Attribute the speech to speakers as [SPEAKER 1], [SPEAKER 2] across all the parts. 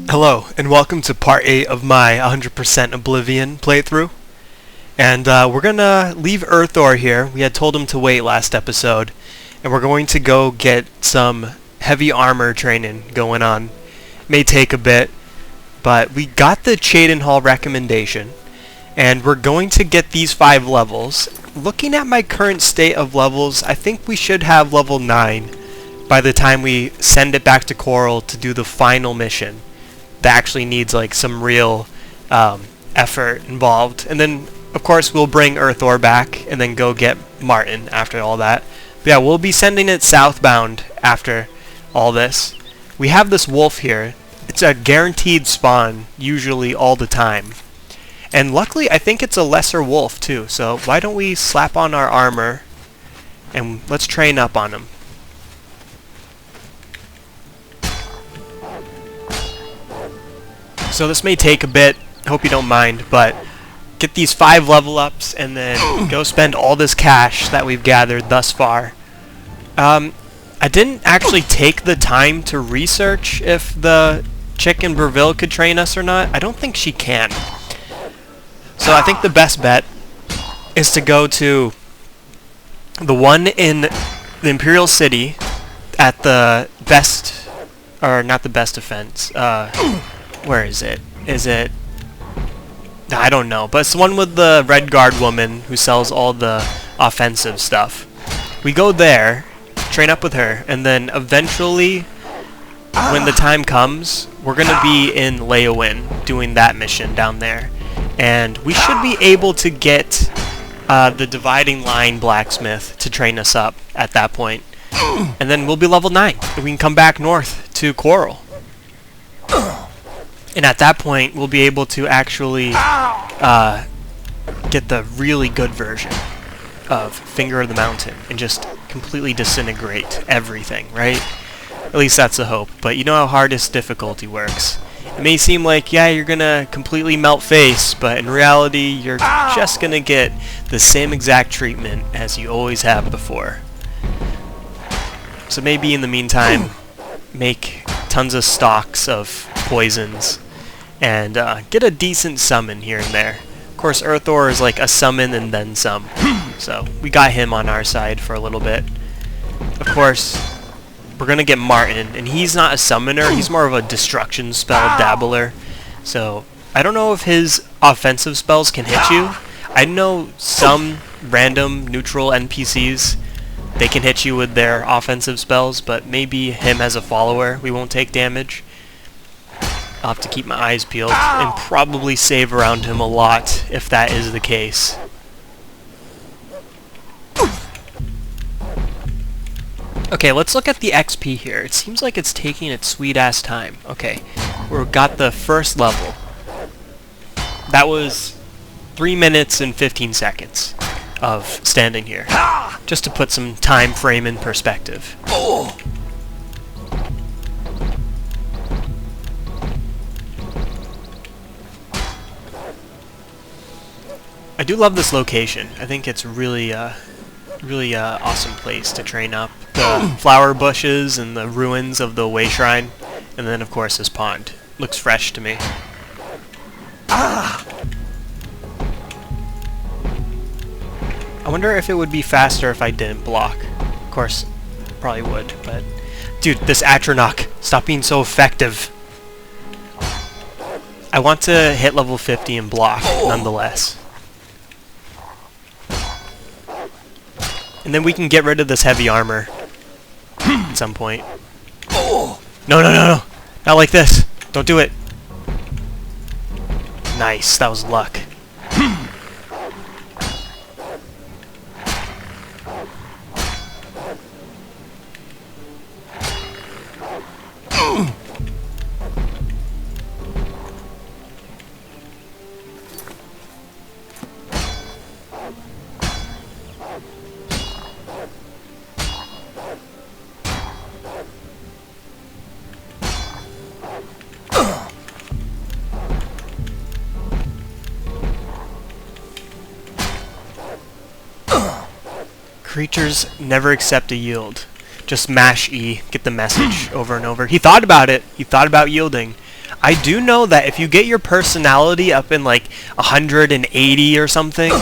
[SPEAKER 1] Hello, and welcome to part 8 of my 100% Oblivion playthrough. And we're gonna leave Earthor here. We had told him to wait last episode. And we're going to go get some heavy armor training going on. May take a bit, but we got the Cheydinhal recommendation. And we're going to get these 5 levels. Looking at my current state of levels, I think we should have level 9 by the time we send it back to Coral to do the final mission. That actually needs like some real effort involved. And then, of course, we'll bring Earthor back and then go get Martin after all that. But yeah, we'll be sending it southbound after all this. We have this wolf here. It's a guaranteed spawn, usually all the time. And luckily, I think it's a lesser wolf too. So why don't we slap on our armor and let's train up on him. So this may take a bit, hope you don't mind, but get these 5 level ups and then go spend all this cash that we've gathered thus far. I didn't actually take the time to research if the chick in Breville could train us or not. I don't think she can. So I think the best bet is to go to the one in the Imperial City at the best, or not the best defense, where is it? Is it... I don't know, but it's the one with the Red Guard woman who sells all the offensive stuff. We go there, train up with her, and then eventually, when the time comes, we're going to be in Leowin doing that mission down there. And we should be able to get the Dividing Line blacksmith to train us up at that point. And then we'll be level 9, and we can come back north to Coral. And at that point, we'll be able to actually get the really good version of Finger of the Mountain and just completely disintegrate everything, right? At least that's the hope. But you know how hardest difficulty works. It may seem like, yeah, you're gonna completely melt face, but in reality, you're just gonna get the same exact treatment as you always have before. So maybe in the meantime, make tons of stocks of poisons and get a decent summon here and there. Of course, Earthor is like a summon and then some, so we got him on our side for a little bit. Of course, we're gonna get Martin, and he's not a summoner, he's more of a destruction spell dabbler. So I don't know if his offensive spells can hit you. I know some random neutral NPCs, they can hit you with their offensive spells, but maybe him as a follower, we won't take damage. I'll have to keep my eyes peeled and probably save around him a lot if that is the case. Okay, let's look at the XP here. It seems like it's taking its sweet-ass time. Okay, we've got the first level. That was 3 minutes and 15 seconds of standing here, just to put some time frame in perspective. I do love this location. I think it's really awesome place to train up. The flower bushes and the ruins of the Way Shrine, and then of course this pond. Looks fresh to me. I wonder if it would be faster if I didn't block. Of course, probably would, but... Dude, this Atronach, stop being so effective. I want to hit level 50 and block, nonetheless. And then we can get rid of this heavy armor at some point. No, no, no, no! Not like this! Don't do it! Nice, that was luck. Creatures never accept a yield. just mash E, get the message over and over. He thought about it. He thought about yielding. I do know that if you get your personality up in like 180 or something,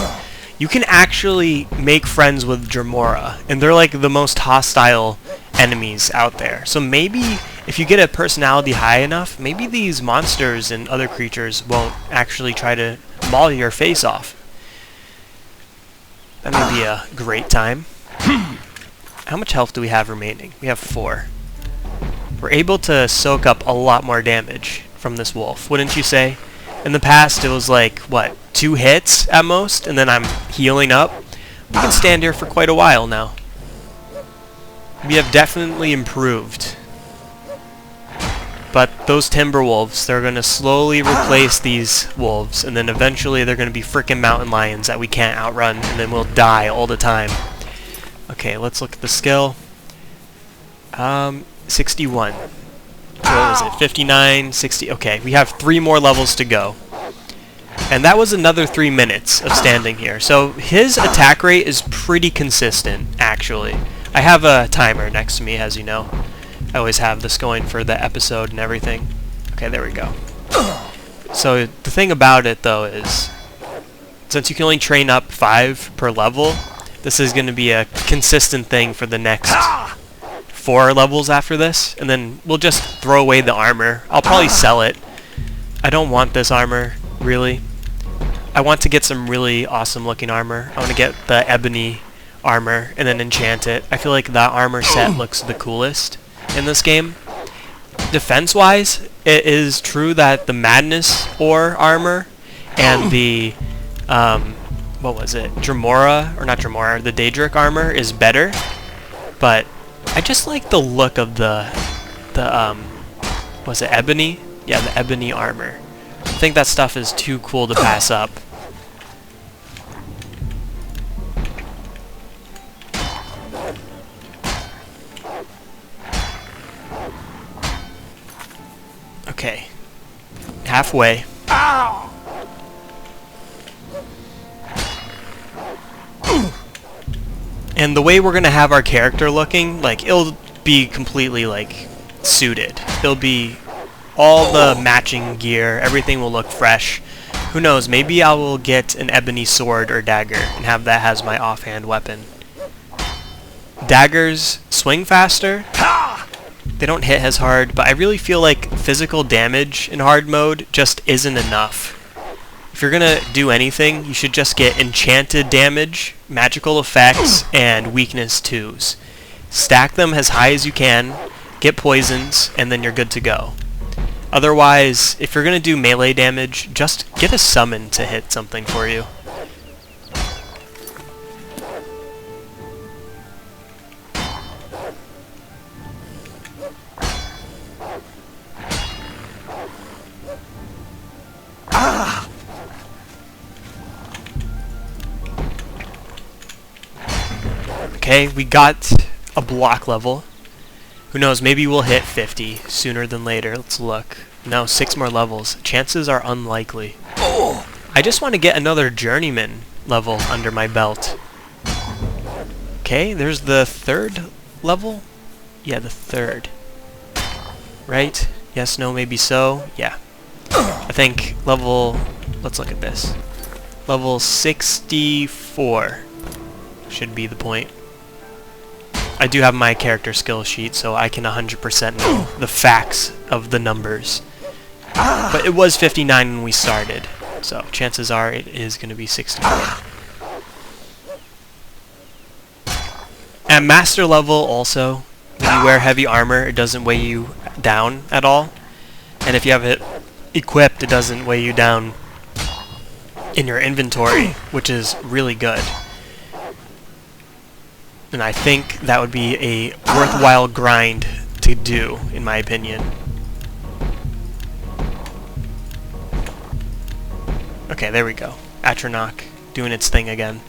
[SPEAKER 1] you can actually make friends with Dremora, and they're like the most hostile enemies out there. So maybe if you get a personality high enough, maybe these monsters and other creatures won't actually try to maul your face off. That may be a great time. How much health do we have remaining? We have 4. We're able to soak up a lot more damage from this wolf, wouldn't you say? In the past, it was like, what, 2 hits at most, and then I'm healing up? We can stand here for quite a while now. We have definitely improved. But those timber wolves, they're going to slowly replace these wolves, and then eventually they're going to be frickin' mountain lions that we can't outrun, and then we'll die all the time. Okay, let's look at the skill. 61. What was it? 59, 60. Okay, we have 3 more levels to go. And that was another 3 minutes of standing here. So his attack rate is pretty consistent, actually. I have a timer next to me, as you know. I always have this going for the episode and everything. Okay, there we go. So the thing about it, though, is since you can only train up 5 per level, this is going to be a consistent thing for the next 4 levels after this, and then we'll just throw away the armor. I'll probably sell it. I don't want this armor, really. I want to get some really awesome looking armor. I want to get the ebony armor and then enchant it. I feel like that armor set looks the coolest in this game. Defense-wise, it is true that the Madness Ore armor and the, what was it, Dremora, or not Dremora, the Daedric armor is better, but I just like the look of the was it ebony? Yeah, the ebony armor. I think that stuff is too cool to pass up. Okay. Halfway. And the way we're going to have our character looking, like, it'll be completely, like, suited. It'll be all the matching gear. Everything will look fresh. Who knows, maybe I will get an ebony sword or dagger and have that as my offhand weapon. Daggers swing faster. They don't hit as hard, but I really feel like physical damage in hard mode just isn't enough. If you're gonna do anything, you should just get enchanted damage, magical effects, and weakness 2s. Stack them as high as you can, get poisons, and then you're good to go. Otherwise, if you're gonna do melee damage, just get a summon to hit something for you. Okay, we got a block level. Who knows, maybe we'll hit 50 sooner than later. Let's look. No, 6 more levels. Chances are unlikely. I just want to get another journeyman level under my belt. Okay, there's the 3rd level? Yeah, the 3rd. Right? Yes, no, maybe so? Yeah. I think level... Let's look at this. Level 64 should be the point. I do have my character skill sheet, so I can 100% know the facts of the numbers. But it was 59 when we started, so chances are it is going to be 64. At master level also, when you wear heavy armor, it doesn't weigh you down at all. And if you have it equipped, it doesn't weigh you down in your inventory, which is really good. And I think that would be a worthwhile grind to do, in my opinion. Okay, there we go. Atronach doing its thing again.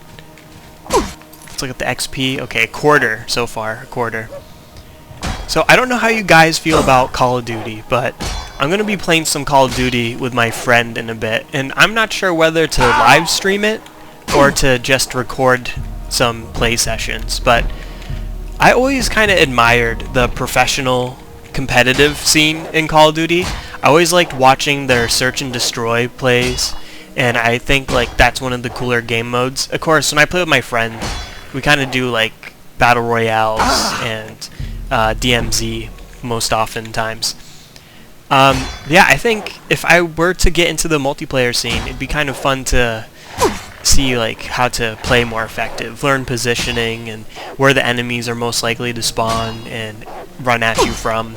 [SPEAKER 1] Let's look at the XP. Okay, a quarter so far. A quarter. So I don't know how you guys feel about Call of Duty, but I'm going to be playing some Call of Duty with my friend in a bit. And I'm not sure whether to live stream it or to just record some play sessions, but I always kind of admired the professional competitive scene in Call of Duty. I always liked watching their search and destroy plays, and I think like that's one of the cooler game modes. Of course, when I play with my friend, we kind of do like battle royales and DMZ most oftentimes. Yeah, I think if I were to get into the multiplayer scene, it'd be kind of fun to see like how to play more effective, learn positioning and where the enemies are most likely to spawn and run at you from,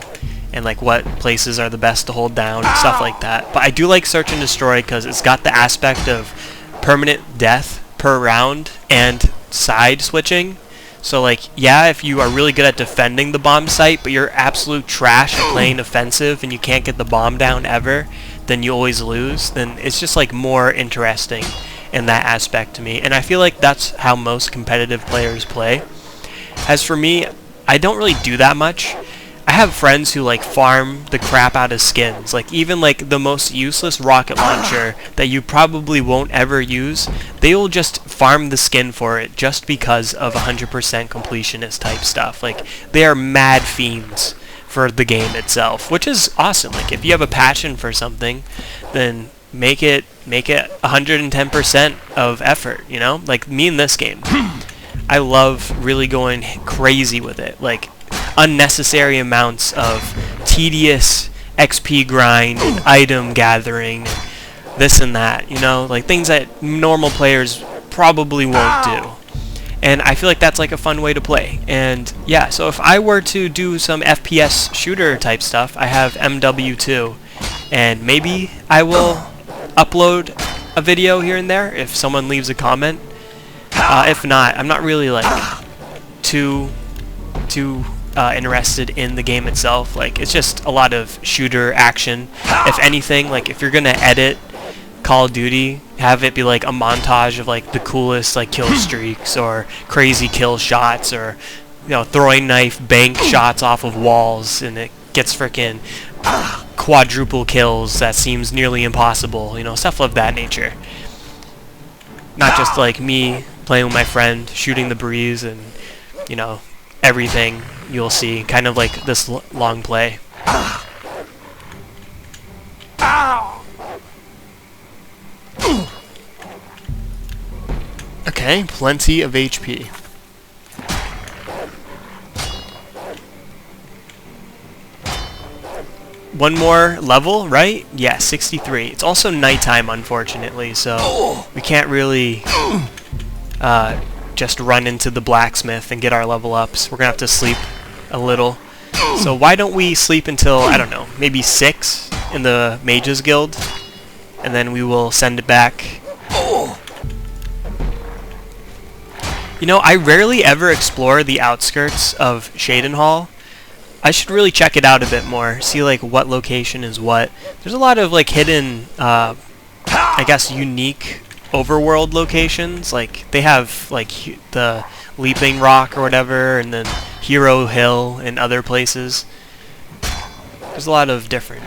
[SPEAKER 1] and like what places are the best to hold down and stuff like that. But I do like search and destroy because it's got the aspect of permanent death per round and side switching. So like, yeah, if you are really good at defending the bomb site, but you're absolute trash at playing offensive and you can't get the bomb down ever, then you always lose. Then it's just like more interesting in that aspect to me. And I feel like that's how most competitive players play. As for me, I don't really do that much. I have friends who like farm the crap out of skins. Like even like the most useless rocket launcher that you probably won't ever use, they will just farm the skin for it just because of 100% completionist type stuff. Like they are mad fiends for the game itself, which is awesome. Like if you have a passion for something, then make it 110% of effort, you know? Like me in this game. I love really going crazy with it. Like unnecessary amounts of tedious XP grind and item gathering and this and that, you know, like things that normal players probably won't do. And I feel like that's like a fun way to play. And yeah, so if I were to do some FPS shooter type stuff, I have MW2, and maybe I will upload a video here and there if someone leaves a comment. If not, I'm not really like too interested in the game itself. Like it's just a lot of shooter action. If anything, like if you're gonna edit Call of Duty, have it be like a montage of like the coolest like kill streaks or crazy kill shots, or you know, throwing knife bank shots off of walls and it gets frickin' quadruple kills that seems nearly impossible, you know, stuff of that nature. Not just like me playing with my friend, shooting the breeze and, you know, everything you'll see, kind of like this long play. Okay, plenty of HP. One more level, right? Yeah, 63. It's also nighttime, unfortunately, so we can't really just run into the blacksmith and get our level ups. We're gonna have to sleep a little. So why don't we sleep until, I don't know, maybe 6 in the Mages Guild, and then we will send it back. You know, I rarely ever explore the outskirts of Shadenhall. I should really check it out a bit more, see like what location is what. There's a lot of like hidden, I guess unique overworld locations. Like they have like the Leaping Rock or whatever, and then Hero Hill and other places. There's a lot of different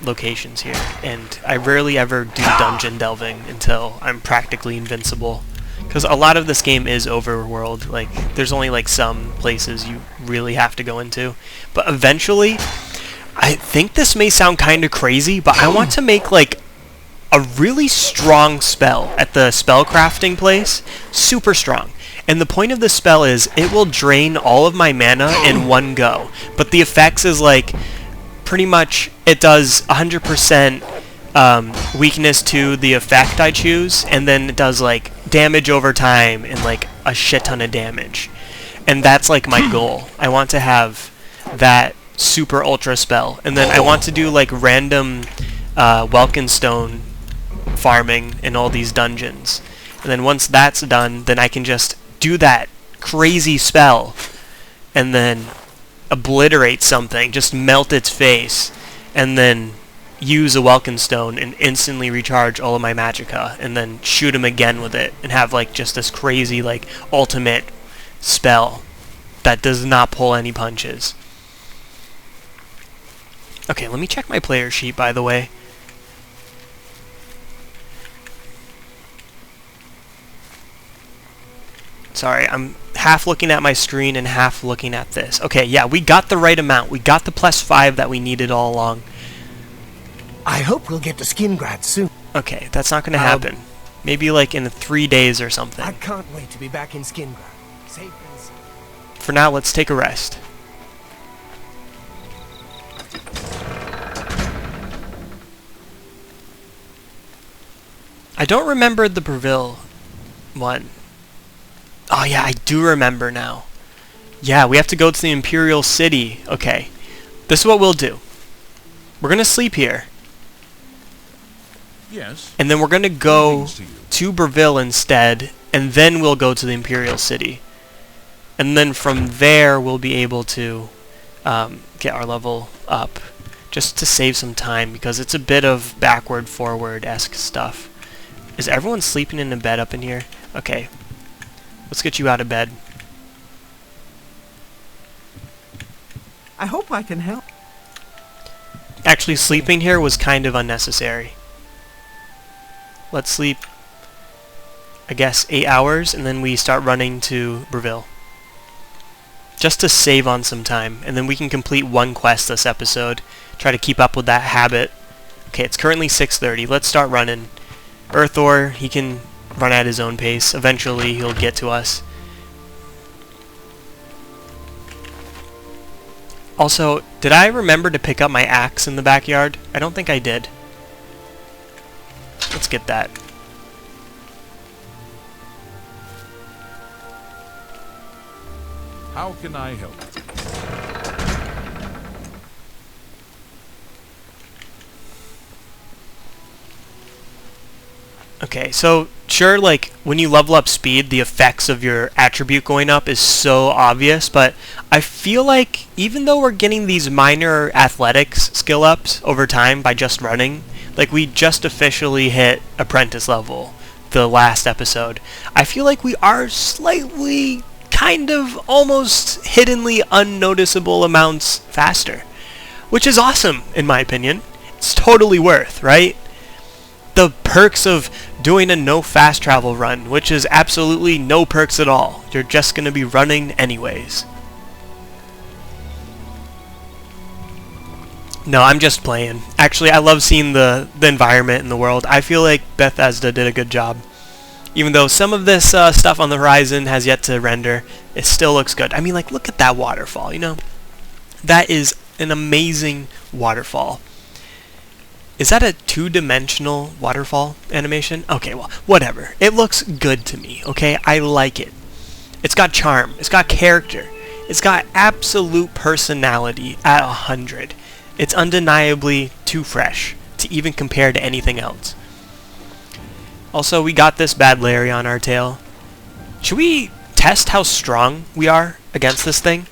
[SPEAKER 1] locations here, and I rarely ever do dungeon delving until I'm practically invincible. Because a lot of this game is overworld. Like, there's only like some places you really have to go into. But eventually, I think this may sound kind of crazy, but I want to make like a really strong spell at the spell crafting place. Super strong. And the point of this spell is it will drain all of my mana in one go. But the effects is like pretty much it does 100% weakness to the effect I choose, and then it does like damage over time and like a shit ton of damage. And that's like my goal. I want to have that super ultra spell, and then I want to do like random Welkenstone farming in all these dungeons. And then once that's done, then I can just do that crazy spell and then obliterate something, just melt its face, and then use a Welkenstone and instantly recharge all of my magicka, and then shoot him again with it, and have like just this crazy like ultimate spell that does not pull any punches. Okay, let me check my player sheet, by the way. Sorry, I'm half looking at my screen and half looking at this. Okay, yeah, we got the right amount. We got the +5 that we needed all along.
[SPEAKER 2] I hope we'll get to Skingrad soon.
[SPEAKER 1] Okay, that's not going to happen. Maybe like in 3 days or something.
[SPEAKER 2] I can't wait to be back in Skingrad. Safe and sound.
[SPEAKER 1] For now, let's take a rest. I don't remember the Breville one. Oh yeah, I do remember now. Yeah, we have to go to the Imperial City. Okay, this is what we'll do. We're going to sleep here.
[SPEAKER 3] Yes.
[SPEAKER 1] And then we're going to go to Breville instead, and then we'll go to the Imperial City. And then from there, we'll be able to get our level up, just to save some time, because it's a bit of backward-forward-esque stuff. Is everyone sleeping in a bed up in here? Okay. Let's get you out of bed.
[SPEAKER 2] I hope I can help.
[SPEAKER 1] Actually, sleeping here was kind of unnecessary. Let's sleep, I guess, 8 hours, and then we start running to Breville. Just to save on some time, and then we can complete one quest this episode. Try to keep up with that habit. Okay, it's currently 6:30. Let's start running. Earthor, he can run at his own pace. Eventually, he'll get to us. Also, did I remember to pick up my axe in the backyard? I don't think I did. Let's get that.
[SPEAKER 3] How can I help?
[SPEAKER 1] Okay, so sure, like when you level up speed, the effects of your attribute going up is so obvious, but I feel like even though we're getting these minor athletics skill ups over time by just running, like we just officially hit apprentice level the last episode, I feel like we are slightly, kind of, almost hiddenly unnoticeable amounts faster, which is awesome in my opinion. It's totally worth, right? The perks of doing a no fast travel run, which is absolutely no perks at all. You're just going to be running anyways. No, I'm just playing. Actually, I love seeing the environment in the world. I feel like Bethesda did a good job. Even though some of this stuff on the horizon has yet to render, it still looks good. I mean, like, look at that waterfall, you know? That is an amazing waterfall. Is that a two-dimensional waterfall animation? Okay, well, whatever. It looks good to me, okay? I like it. It's got charm. It's got character. It's got absolute personality at 100. It's undeniably too fresh to even compare to anything else. Also, we got this bad Larry on our tail. Should we test how strong we are against this thing?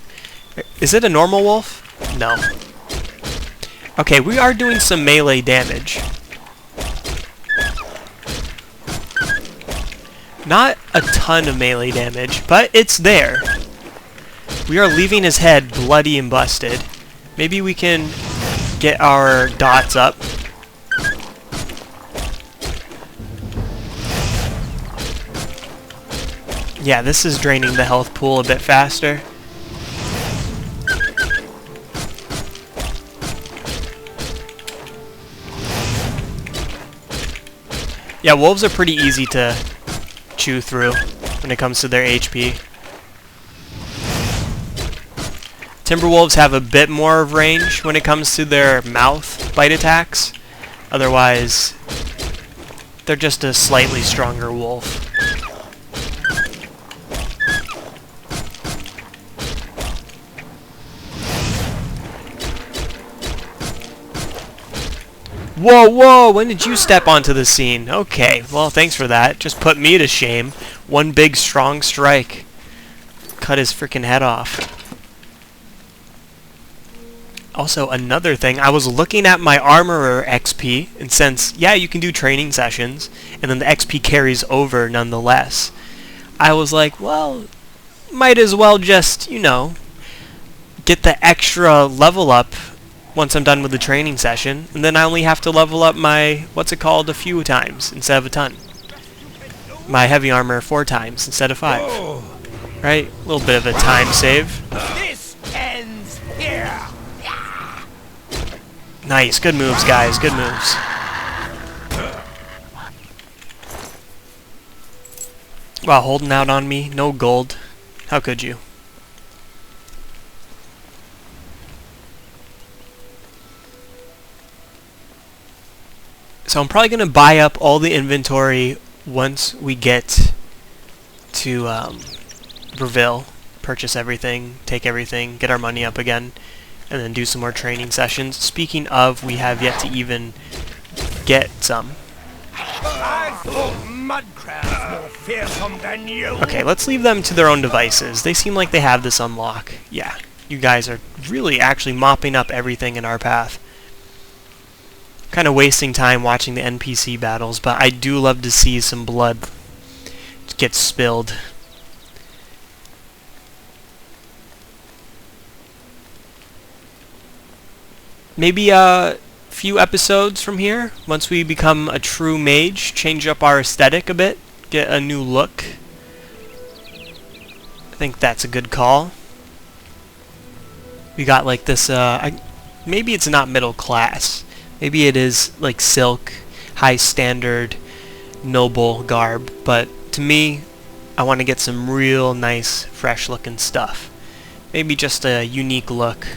[SPEAKER 1] Is it a normal wolf? No. Okay, we are doing some melee damage. Not a ton of melee damage, but it's there. We are leaving his head bloody and busted. Maybe we can get our dots up. Yeah, this is draining the health pool a bit faster. Yeah, wolves are pretty easy to chew through when it comes to their HP. Timberwolves have a bit more of range when it comes to their mouth bite attacks. Otherwise, they're just a slightly stronger wolf. Whoa, whoa, when did you step onto the scene? Okay, well, thanks for that. Just put me to shame. One big, strong strike. Cut his freaking head off. Also, another thing, I was looking at my Armorer XP, and since, yeah, you can do training sessions, and then the XP carries over nonetheless, I was like, well, might as well just, you know, get the extra level up once I'm done with the training session, and then I only have to level up my, what's it called, a few times instead of a ton. My heavy armor 4 times instead of 5. Right? A little bit of a time save.
[SPEAKER 2] This ends here.
[SPEAKER 1] Nice. Good moves, guys. Good moves. Wow, holding out on me. No gold. How could you? So I'm probably going to buy up all the inventory once we get to Breville. Purchase everything, take everything, get our money up again, and then do some more training sessions. Speaking of, we have yet to even get some.
[SPEAKER 2] I thought mud crabs more fearsome than you.
[SPEAKER 1] Okay, let's leave them to their own devices. They seem like they have this unlock. Yeah, you guys are really actually mopping up everything in our path. Kind of wasting time watching the NPC battles, but I do love to see some blood get spilled. Maybe a few episodes from here, once we become a true mage, change up our aesthetic a bit, get a new look. I think that's a good call. We got like this, maybe it's not middle class. Maybe it is like silk, high standard, noble garb, but to me, I want to get some real nice, fresh looking stuff. Maybe just a unique look.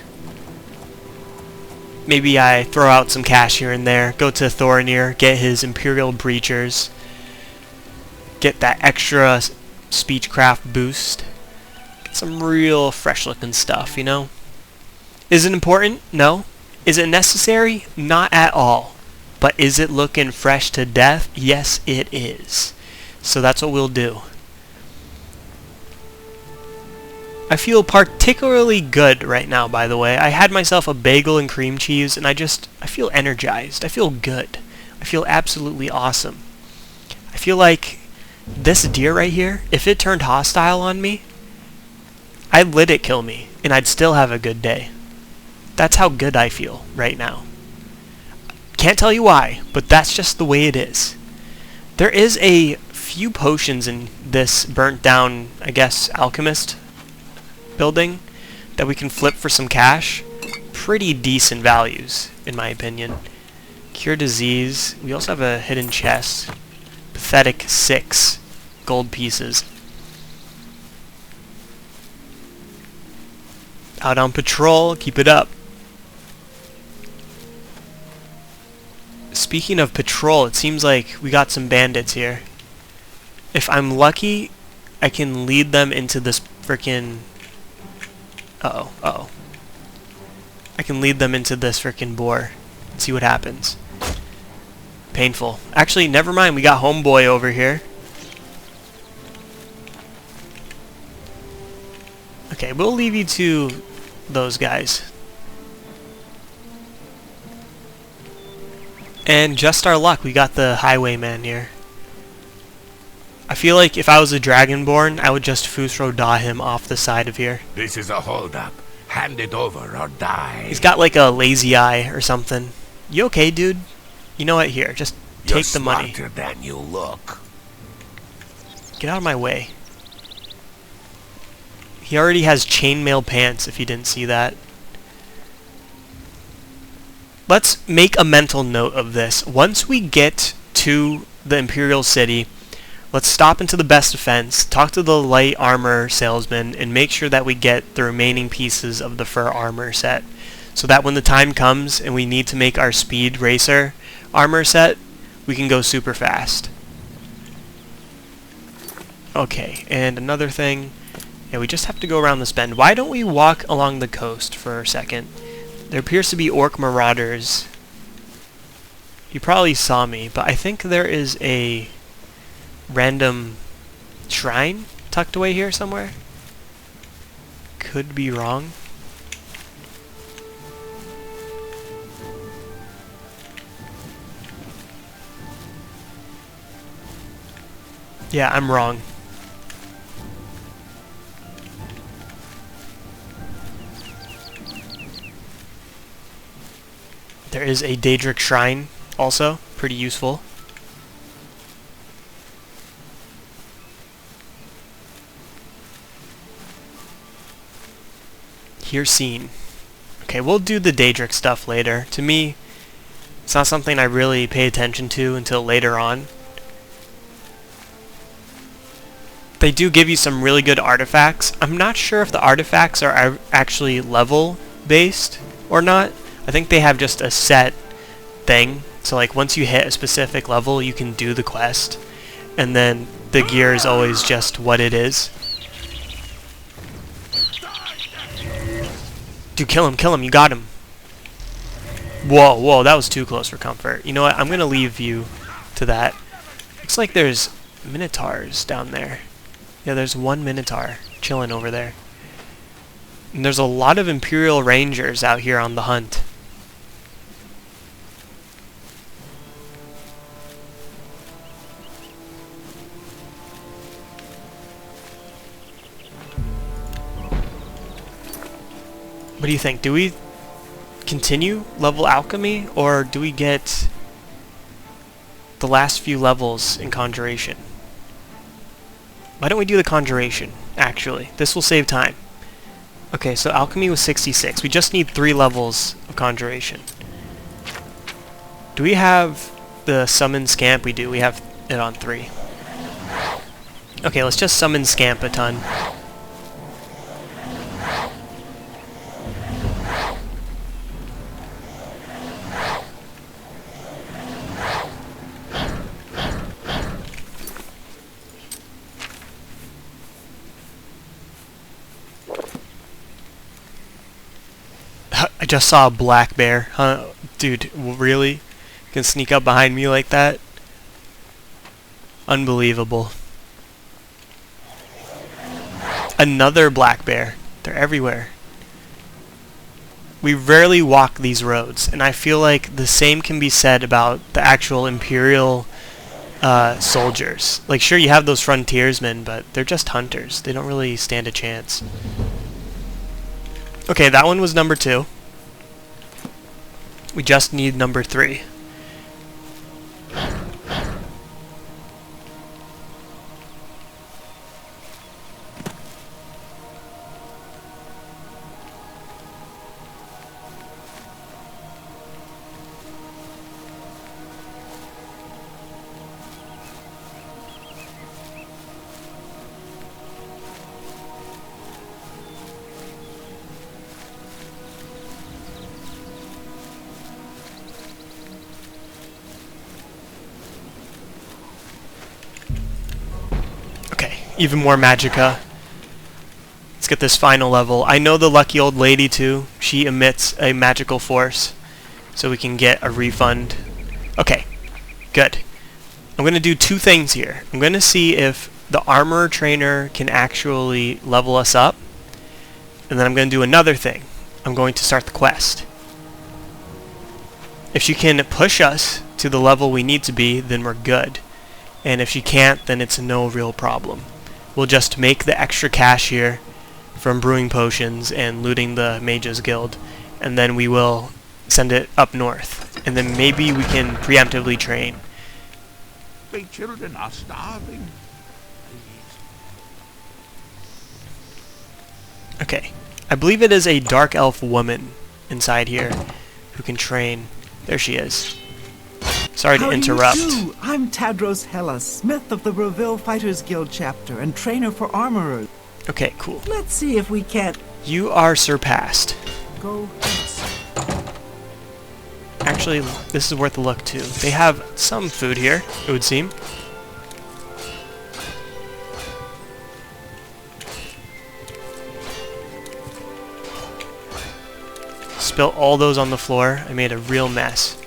[SPEAKER 1] Maybe I throw out some cash here and there, go to Thorinir, get his Imperial Breachers, get that extra speechcraft boost, get some real fresh looking stuff, you know? Is it important? No. Is it necessary? Not at all. But is it looking fresh to death? Yes, it is. So that's what we'll do. I feel particularly good right now, by the way. I had myself a bagel and cream cheese, and I feel energized. I feel good. I feel absolutely awesome. I feel like this deer right here, if it turned hostile on me, I'd let it kill me, and I'd still have a good day. That's how good I feel right now. Can't tell you why, but that's just the way it is. There is a few potions in this burnt down, I guess, alchemist building that we can flip for some cash. Pretty decent values, in my opinion. Cure disease. We also have a hidden chest. Pathetic 6 gold pieces. Out on patrol. Keep it up. Speaking of patrol, it seems like we got some bandits here. If I'm lucky, I can lead them into this frickin'... Uh-oh. I can lead them into this frickin' boar and see what happens. Painful. Actually, never mind. We got homeboy over here. Okay, we'll leave you to those guys. And just our luck, we got the highwayman here. I feel like if I was a Dragonborn, I would just Fusro Daw him off the side of here.
[SPEAKER 3] This is a holdup. Hand it over or die.
[SPEAKER 1] He's got like a lazy eye or something. You okay, dude? You know what? Here, just take the money.
[SPEAKER 3] You're smarter than you look.
[SPEAKER 1] Get out of my way. He already has chainmail pants, if you didn't see that. Let's make a mental note of this. Once we get to the Imperial City, let's stop into the best defense, talk to the light armor salesman, and make sure that we get the remaining pieces of the fur armor set. So that when the time comes and we need to make our speed racer armor set, we can go super fast. Okay, and another thing, yeah, we just have to go around this bend. Why don't we walk along the coast for a second? There appears to be orc marauders. You probably saw me, but I think there is a random shrine tucked away here somewhere. Could be wrong. Yeah, I'm wrong. There is a Daedric shrine also, pretty useful. Here seen. Okay, we'll do the Daedric stuff later. To me, it's not something I really pay attention to until later on. They do give you some really good artifacts. I'm not sure if the artifacts are actually level based or not. I think they have just a set thing. So like once you hit a specific level, you can do the quest. And then the gear is always just what it is. Dude, kill him, you got him. Whoa, whoa, that was too close for comfort. You know what, I'm gonna leave you to that. Looks like there's minotaurs down there. Yeah, there's one minotaur chilling over there. And there's a lot of Imperial Rangers out here on the hunt. What do you think? Do we continue level alchemy, or do we get the last few levels in conjuration? Why don't we do the conjuration, actually? This will save time. Okay, so alchemy was 66. We just need 3 levels of conjuration. Do we have the summon scamp? We do. We have it on 3. Okay, let's just summon scamp a ton. I just saw a black bear. Huh? Dude, really? You can sneak up behind me like that? Unbelievable. Another black bear. They're everywhere. We rarely walk these roads, and I feel like the same can be said about the actual Imperial soldiers. Like, sure, you have those frontiersmen, but they're just hunters. They don't really stand a chance. Okay, that one was number 2. We just need number 3. Even more magicka. Let's get this final level. I know the lucky old lady too. She emits a magical force, so we can get a refund. Okay, good. I'm going to do 2 things here. I'm going to see if the armor trainer can actually level us up, and then I'm going to do another thing. I'm going to start the quest. If she can push us to the level we need to be, then we're good. And if she can't, then it's no real problem. We'll just make the extra cash here from brewing potions and looting the Mages Guild, and then we will send it up north. And then maybe we can preemptively train.
[SPEAKER 3] The children are starving.
[SPEAKER 1] Okay. I believe it is a dark elf woman inside here who can train. There she is. Sorry to interrupt.
[SPEAKER 4] How do you do? I'm Tadros Hella, smith of the Reville Fighters Guild chapter and trainer for armorers.
[SPEAKER 1] Okay, cool.
[SPEAKER 4] Let's see if we can't
[SPEAKER 1] You are surpassed.
[SPEAKER 4] go east.
[SPEAKER 1] Actually, this is worth a look too. They have some food here, it would seem. Spilt all those on the floor. I made a real mess.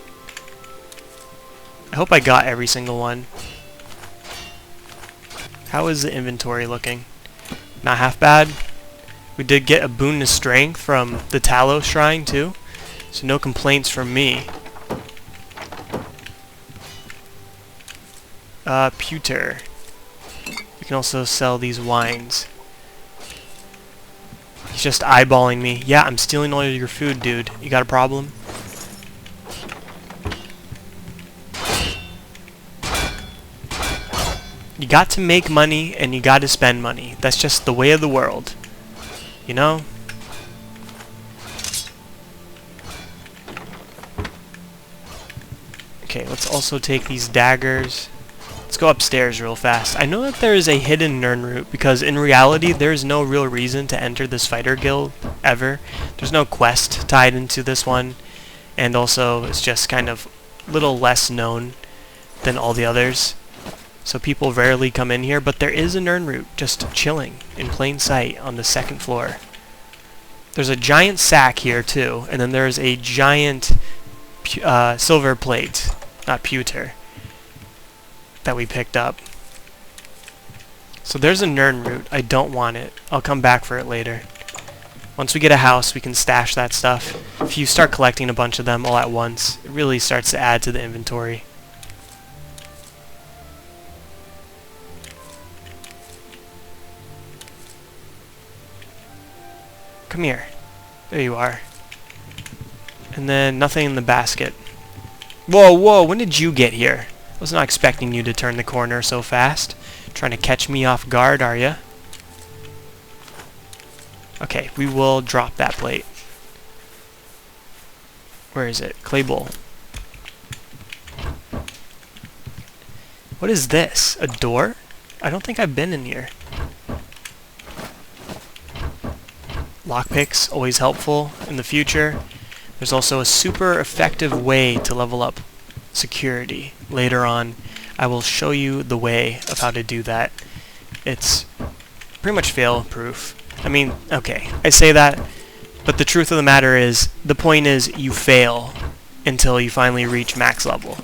[SPEAKER 1] I hope I got every single one. How is the inventory looking? Not half bad. We did get a boon to strength from the Talos Shrine too, so no complaints from me. Pewter. We can also sell these wines. He's just eyeballing me. Yeah, I'm stealing all your food, dude. You got a problem? You got to make money and you got to spend money. That's just the way of the world. You know? Okay, let's also take these daggers. Let's go upstairs real fast. I know that there is a hidden Nern route, because in reality there is no real reason to enter this fighter guild ever. There's no quest tied into this one, and also it's just kind of a little less known than all the others. So people rarely come in here, but there is a Nern route just chilling in plain sight on the second floor. There's a giant sack here too, and then there's a giant silver plate, not pewter, that we picked up. So there's a Nern route. I don't want it. I'll come back for it later. Once we get a house, we can stash that stuff. If you start collecting a bunch of them all at once, it really starts to add to the inventory. Come here. There you are. And then nothing in the basket. Whoa, whoa, when did you get here? I was not expecting you to turn the corner so fast. Trying to catch me off guard, are ya? Okay, we will drop that plate. Where is it? Clay bowl. What is this? A door? I don't think I've been in here. Lockpicks, always helpful in the future. There's also a super effective way to level up security. Later on, I will show you the way of how to do that. It's pretty much fail-proof. I mean, okay, I say that, but the truth of the matter is, the point is you fail until you finally reach max level.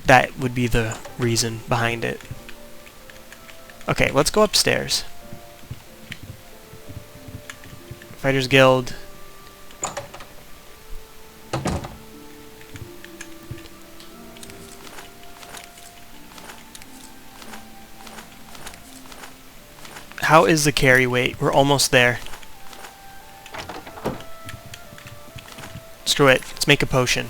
[SPEAKER 1] That would be the reason behind it. Okay, let's go upstairs. Fighters Guild. How is the carry weight? We're almost there. Screw it. Let's make a potion.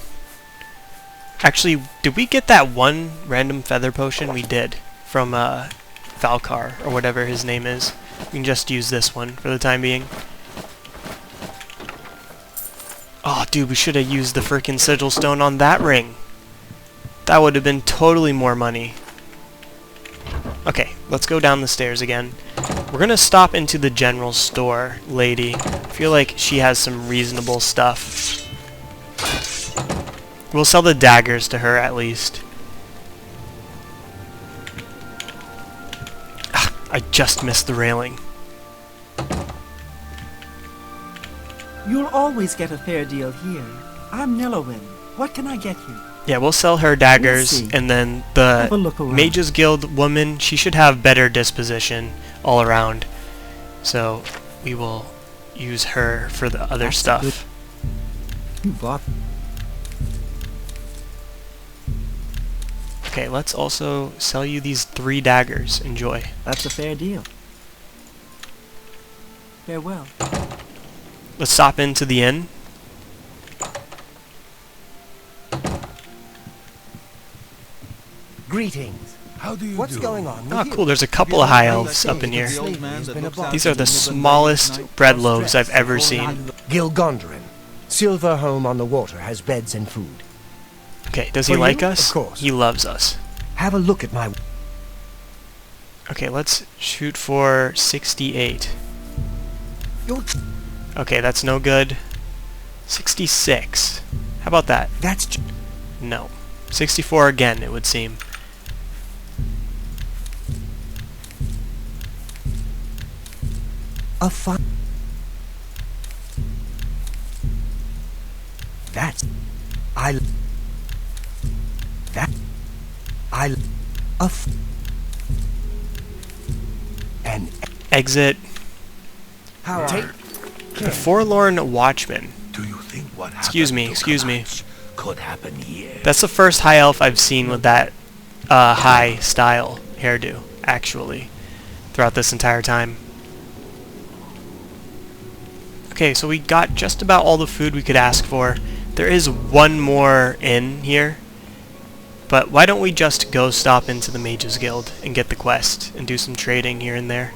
[SPEAKER 1] Actually, did we get that one random feather potion? We did. From Valkar, or whatever his name is. We can just use this one for the time being. Oh, dude, we should have used the frickin' sigil stone on that ring. That would have been totally more money. Okay, let's go down the stairs again. We're gonna stop into the general store lady. I feel like she has some reasonable stuff. We'll sell the daggers to her at least. Ah, I just missed the railing.
[SPEAKER 4] You'll always get a fair deal here. I'm Nilowin. What can I get you?
[SPEAKER 1] Yeah, we'll sell her daggers, and then the
[SPEAKER 4] Have a look around.
[SPEAKER 1] Mages Guild woman, she should have better disposition all around. So we will use her for the other stuff.
[SPEAKER 4] You bought.
[SPEAKER 1] Okay, let's also sell you these 3 daggers. Enjoy.
[SPEAKER 4] That's a fair deal. Farewell.
[SPEAKER 1] Let's stop into the inn.
[SPEAKER 2] Greetings.
[SPEAKER 3] How do you
[SPEAKER 2] What's
[SPEAKER 3] do?
[SPEAKER 2] going on?
[SPEAKER 1] Oh,
[SPEAKER 2] with
[SPEAKER 1] cool.
[SPEAKER 2] you?
[SPEAKER 1] There's a couple of high elves up in here. These are the smallest bread loaves I've ever seen.
[SPEAKER 2] Gilgondrin. Silver home on the water has beds and food.
[SPEAKER 1] Okay, does he
[SPEAKER 2] For
[SPEAKER 1] like
[SPEAKER 2] you?
[SPEAKER 1] us?
[SPEAKER 2] Of course.
[SPEAKER 1] He loves us.
[SPEAKER 2] Have a look at my...
[SPEAKER 1] Okay, let's shoot for 68.
[SPEAKER 2] You're...
[SPEAKER 1] Okay, that's no good. 66. How about that?
[SPEAKER 2] That's...
[SPEAKER 1] No. 64 again, it would seem.
[SPEAKER 2] a fun... That's... I... That... I... A... F... An...
[SPEAKER 1] Exit.
[SPEAKER 2] How are...
[SPEAKER 1] The Forlorn Watchman.
[SPEAKER 3] Do you think what
[SPEAKER 1] Excuse me,
[SPEAKER 3] happened to
[SPEAKER 1] excuse me.
[SPEAKER 3] Kalash could happen here?
[SPEAKER 1] That's the first high elf I've seen with that high style hairdo, actually, throughout this entire time. Okay, so we got just about all the food we could ask for. There is one more inn here, but why don't we just go stop into the Mages Guild and get the quest and do some trading here and there.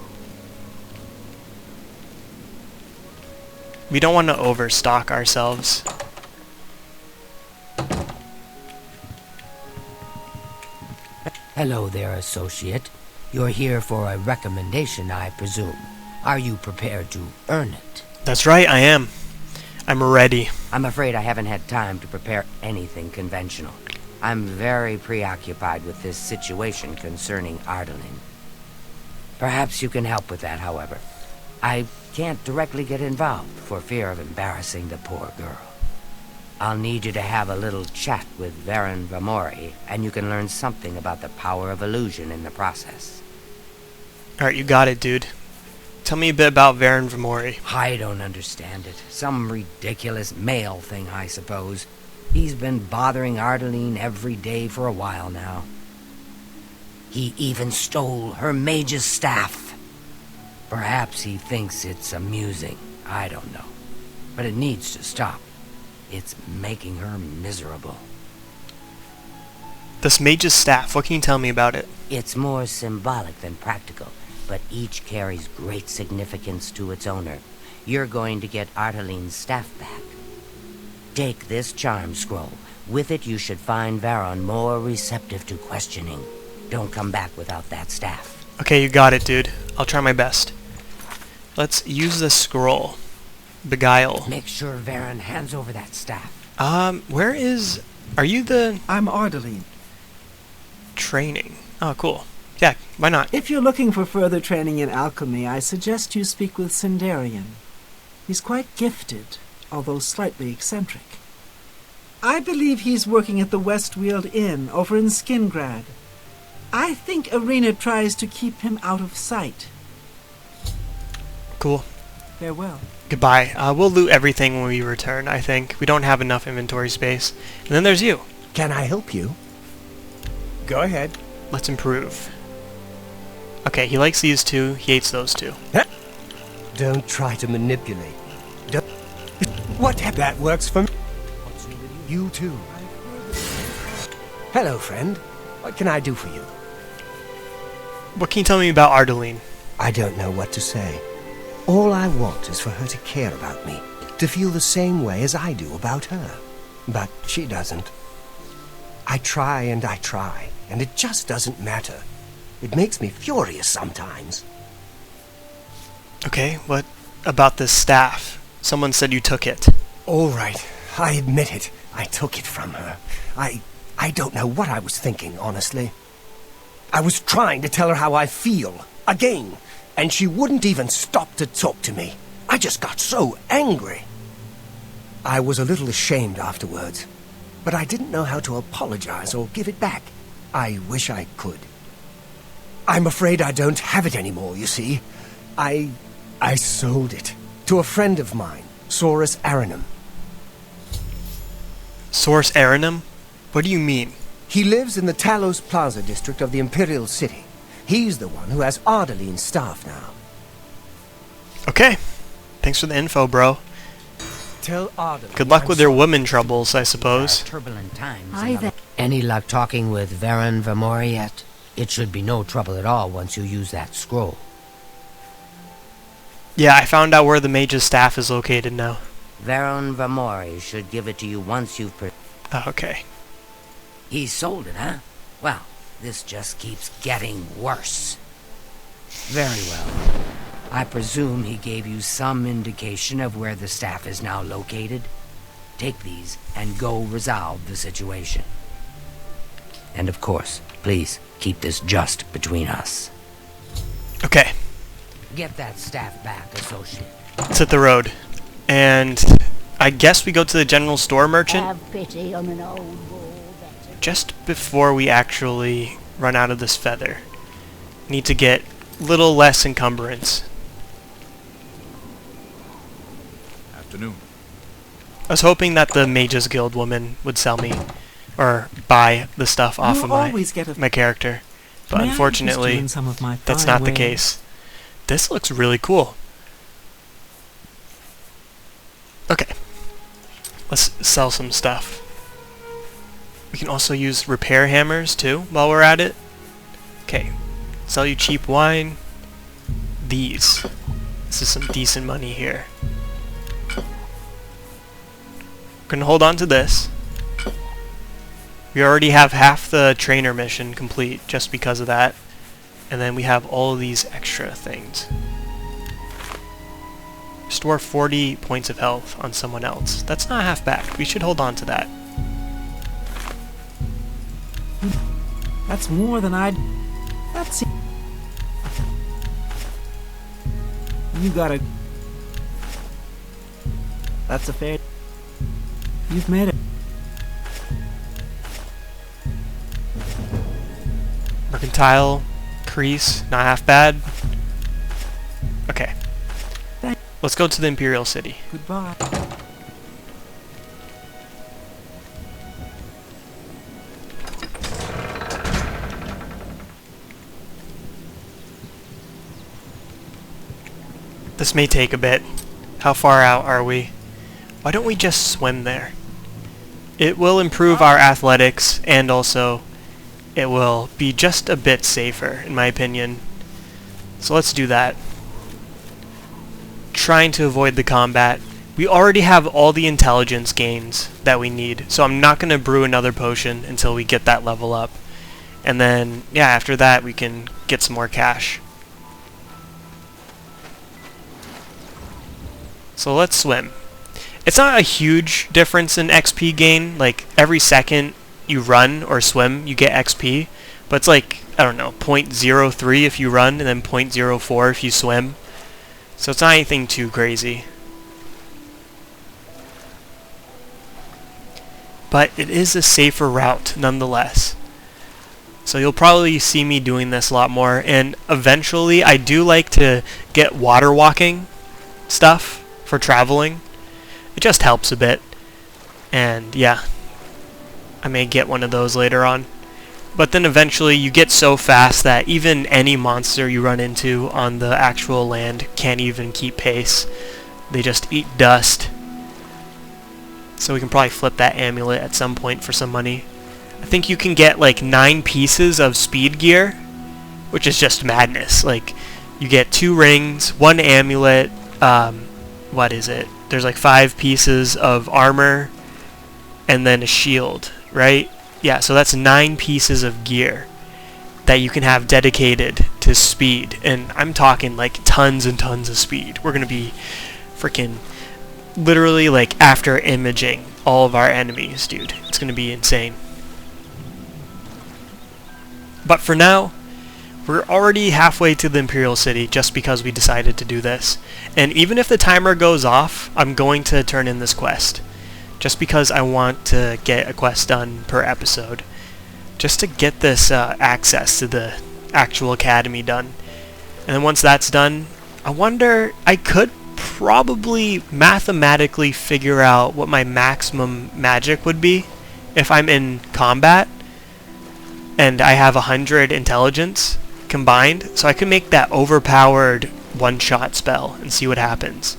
[SPEAKER 1] We don't want to overstock ourselves.
[SPEAKER 5] Hello there, associate. You're here for a recommendation, I presume. Are you prepared to earn it?
[SPEAKER 1] That's right, I am. I'm ready.
[SPEAKER 5] I'm afraid I haven't had time to prepare anything conventional. I'm very preoccupied with this situation concerning Ardaline. Perhaps you can help with that, however. I can't directly get involved for fear of embarrassing the poor girl. I'll need you to have a little chat with Varen Vamori, and you can learn something about the power of illusion in the process.
[SPEAKER 1] Alright, you got it, dude. Tell me a bit about Varen Vamori.
[SPEAKER 5] I don't understand it. Some ridiculous male thing, I suppose. He's been bothering Ardaline every day for a while now. He even stole her mage's staff. Perhaps he thinks it's amusing. I don't know. But it needs to stop. It's making her miserable.
[SPEAKER 1] This mage's staff, what can you tell me about it?
[SPEAKER 5] It's more symbolic than practical, but each carries great significance to its owner. You're going to get Ardaline's staff back. Take this charm scroll. With it, you should find Varon more receptive to questioning. Don't come back without that staff.
[SPEAKER 1] Okay, you got it, dude. I'll try my best. Let's use the scroll. Beguile.
[SPEAKER 5] Make sure Varon hands over that staff.
[SPEAKER 1] Where is... Are you the...
[SPEAKER 4] I'm Ardaline.
[SPEAKER 1] Training. Oh, cool. Yeah, why not?
[SPEAKER 4] If you're looking for further training in alchemy, I suggest you speak with Sindarian. He's quite gifted, although slightly eccentric. I believe he's working at the Westweald Inn over in Skingrad. I think Arena tries to keep him out of sight.
[SPEAKER 1] Cool.
[SPEAKER 4] Farewell.
[SPEAKER 1] Goodbye. We'll loot everything when we return, I think. We don't have enough inventory space. And then there's you.
[SPEAKER 2] Can I help you? Go ahead.
[SPEAKER 1] Let's improve. Okay, he likes these two. He hates those two.
[SPEAKER 2] Don't try to manipulate. What? That works for me. You too. Hello, friend. What can I do for you?
[SPEAKER 1] What can you tell me about Ardaline?
[SPEAKER 2] I don't know what to say. All I want is for her to care about me, to feel the same way as I do about her. But she doesn't. I try, and it just doesn't matter. It makes me furious sometimes.
[SPEAKER 1] Okay, what about this staff? Someone said you took it.
[SPEAKER 2] All right, I admit it. I took it from her. I don't know what I was thinking, honestly. I was trying to tell her how I feel, again, and she wouldn't even stop to talk to me. I just got so angry. I was a little ashamed afterwards, but I didn't know how to apologize or give it back. I wish I could. I'm afraid I don't have it anymore, you see. I sold it to a friend of mine, Saurus Aranum.
[SPEAKER 1] Source Aranum? What do you mean?
[SPEAKER 2] He lives in the Talos Plaza district of the Imperial City. He's the one who has Ardaline's staff now.
[SPEAKER 1] Okay. Thanks for the info, bro.
[SPEAKER 2] Tell Ardaline.
[SPEAKER 1] Good luck with your woman troubles, I suppose.
[SPEAKER 5] Turbulent times.
[SPEAKER 6] Hi there.
[SPEAKER 5] Any luck talking with Varen Vamori yet? It should be no trouble at all once you use that scroll.
[SPEAKER 1] Yeah, I found out where the mage's staff is located now.
[SPEAKER 5] Varen Vamori should give it to you once you've
[SPEAKER 1] Oh, okay.
[SPEAKER 5] He sold it, huh? Well, this just keeps getting worse. Very well. I presume he gave you some indication of where the staff is now located? Take these and go resolve the situation. And of course, please keep this just between us.
[SPEAKER 1] Okay.
[SPEAKER 5] Get that staff back, associate.
[SPEAKER 1] Let's hit the road. And I guess we go to the general store merchant
[SPEAKER 6] Have pity on an old bull that's
[SPEAKER 1] just before we actually run out of this feather. Need to get a little less encumbrance.
[SPEAKER 3] Afternoon.
[SPEAKER 1] I was hoping that the Mages Guild woman would sell me or buy the stuff off
[SPEAKER 4] You
[SPEAKER 1] of
[SPEAKER 4] always get a...
[SPEAKER 1] my character. But
[SPEAKER 4] May I interest you
[SPEAKER 1] unfortunately,
[SPEAKER 4] in some of my
[SPEAKER 1] that's
[SPEAKER 4] fine
[SPEAKER 1] not the
[SPEAKER 4] wares?
[SPEAKER 1] case. This looks really cool. Okay. Let's sell some stuff. We can also use repair hammers too while we're at it. Okay. Sell you cheap wine. These. This is some decent money here. Gonna hold on to this. We already have half the trainer mission complete just because of that. And then we have all of these extra things. Restore 40 points of health on someone else. That's not half bad. We should hold on to that.
[SPEAKER 4] That's more than I'd... That's... You gotta... That's a fair... You've made it.
[SPEAKER 1] Mercantile, crease, not half bad. Okay. Let's go to the Imperial City.
[SPEAKER 4] Goodbye.
[SPEAKER 1] This may take a bit. How far out are we? Why don't we just swim there? It will improve our athletics, and also it will be just a bit safer, in my opinion. So let's do that. Trying to avoid the combat. We already have all the intelligence gains that we need, so I'm not going to brew another potion until we get that level up. And then, yeah, after that we can get some more cash. So let's swim. It's not a huge difference in XP gain. Like, every second you run or swim, you get XP. But it's like, I don't know, 0.03 if you run, and then 0.04 if you swim. So it's not anything too crazy. But it is a safer route, nonetheless. So you'll probably see me doing this a lot more. And eventually, I do like to get water walking stuff for traveling. It just helps a bit. And yeah, I may get one of those later on. But then eventually you get so fast that even any monster you run into on the actual land can't even keep pace. They just eat dust. So we can probably flip that amulet at some point for some money. I think you can get like 9 pieces of speed gear, which is just madness. Like, you get 2 rings, 1 amulet, what is it? There's like 5 pieces of armor, and then a shield, right? Yeah, so that's 9 pieces of gear that you can have dedicated to speed. And I'm talking like tons and tons of speed. We're going to be freaking literally like after imaging all of our enemies, dude. It's going to be insane. But for now, we're already halfway to the Imperial City just because we decided to do this. And even if the timer goes off, I'm going to turn in this quest. Just because I want to get a quest done per episode. Just to get this access to the actual academy done. And then once that's done, I wonder, I could probably mathematically figure out what my maximum magic would be if I'm in combat. And I have 100 intelligence combined. So I can make that overpowered one-shot spell and see what happens.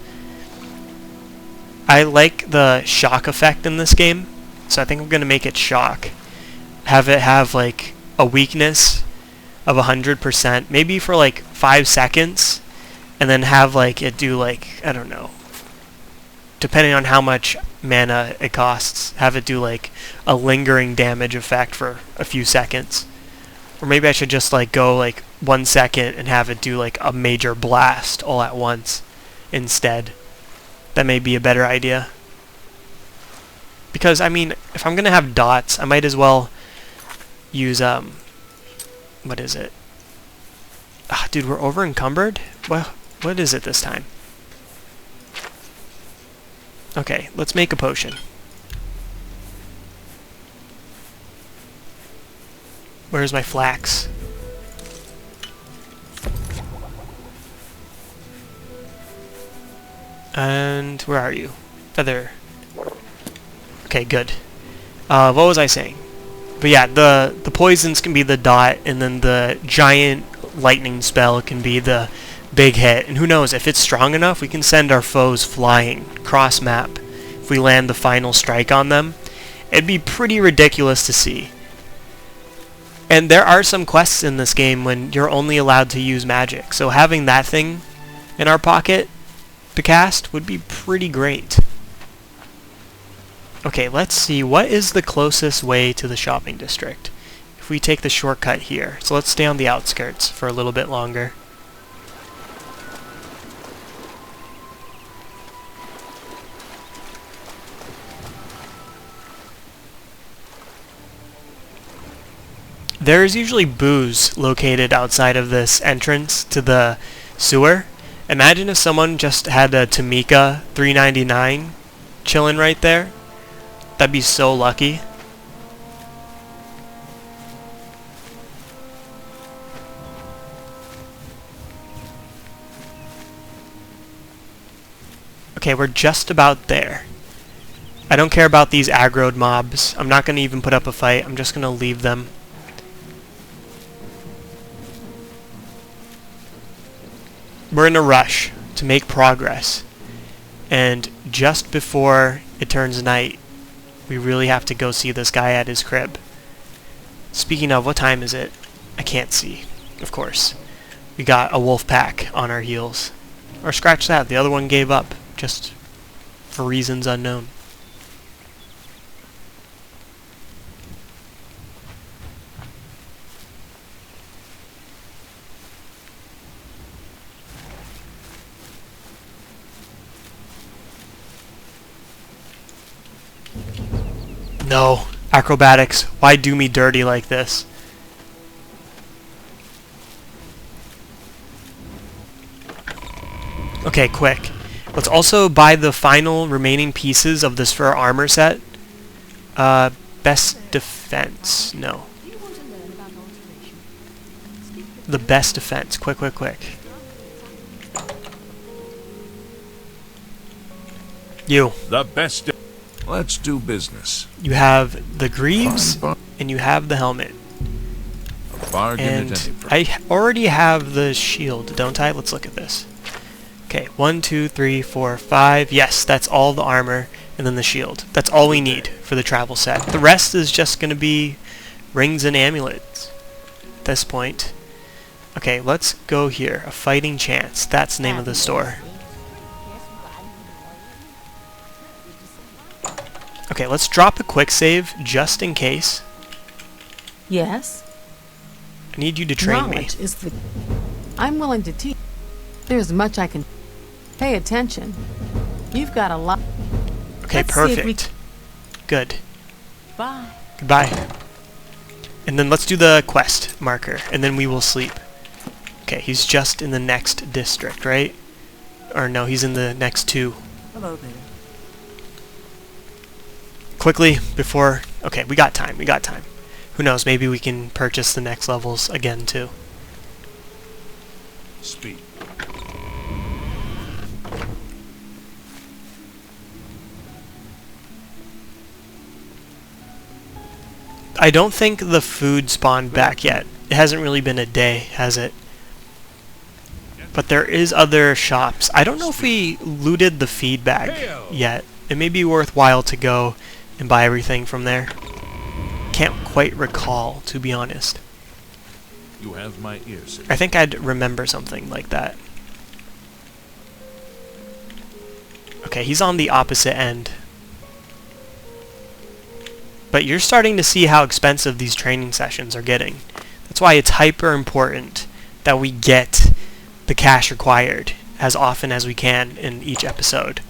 [SPEAKER 1] I like the shock effect in this game, so I think I'm going to make it shock. Have it have like a weakness of 100%, maybe for like 5 seconds, and then have like it do like, I don't know, depending on how much mana it costs, have it do like a lingering damage effect for a few seconds. Or maybe I should just like go like 1 second and have it do like a major blast all at once instead. That may be a better idea. Because, I mean, if I'm going to have dots, I might as well use, what is it? Ah, dude, we're over encumbered? Well, what is it this time? Okay, let's make a potion. Where's my flax? And where are you? Feather. Okay, good. What was I saying? But yeah, the poisons can be the dot, and then the giant lightning spell can be the big hit. And who knows, if it's strong enough, we can send our foes flying cross map. If we land the final strike on them, it'd be pretty ridiculous to see. And there are some quests in this game when you're only allowed to use magic, so having that thing in our pocket to cast would be pretty great. Okay, let's see. What is the closest way to the shopping district? If we take the shortcut here. So let's stay on the outskirts for a little bit longer. There's usually booze located outside of this entrance to the sewer. Imagine if someone just had a Tamika 3.99 chilling right there. That'd be so lucky. Okay, we're just about there. I don't care about these aggroed mobs. I'm not going to even put up a fight. I'm just going to leave them. We're in a rush to make progress, and just before it turns night, we really have to go see this guy at his crib. Speaking of, what time is it? I can't see, of course. We got a wolf pack on our heels. Or scratch that, the other one gave up, just for reasons unknown. No. Acrobatics. Why do me dirty like this? Okay, quick. Let's also buy the final remaining pieces of this fur armor set. Best defense. No. The best defense. Quick, quick, quick. You.
[SPEAKER 3] The best. Let's do business.
[SPEAKER 1] You have the greaves, and you have the helmet.
[SPEAKER 3] A bargain at any
[SPEAKER 1] And
[SPEAKER 3] price.
[SPEAKER 1] I already have the shield, don't I? Let's look at this. Okay, 1, 2, 3, 4, 5. Yes, that's all the armor, and then the shield. That's all we need for the travel set. The rest is just going to be rings and amulets at this point. Okay, let's go here. A fighting chance. That's the name of the store. Okay, let's drop a quick save just in case.
[SPEAKER 7] Yes?
[SPEAKER 1] I need you to train me.
[SPEAKER 7] Knowledge is the... I'm willing to teach. There's much I can... Pay attention. You've got a lot...
[SPEAKER 1] Okay,
[SPEAKER 7] Let's see if we-
[SPEAKER 1] perfect. Good.
[SPEAKER 7] Bye.
[SPEAKER 1] Goodbye. And then let's do the quest marker, and then we will sleep. Okay, he's just in the next district, right? Or no, he's in the next two.
[SPEAKER 4] Hello there.
[SPEAKER 1] Quickly, before... Okay, we got time, we got time. Who knows, maybe we can purchase the next levels again, too.
[SPEAKER 3] Speak.
[SPEAKER 1] I don't think the food spawned back yet. It hasn't really been a day, has it? But there is other shops. I don't know if we looted the feed bag yet. It may be worthwhile to go and buy everything from there. Can't quite recall, to be honest.
[SPEAKER 3] You have my ears.
[SPEAKER 1] I think I'd remember something like that. Okay, he's on the opposite end. But you're starting to see how expensive these training sessions are getting. That's why it's hyper important that we get the cash required as often as we can in each episode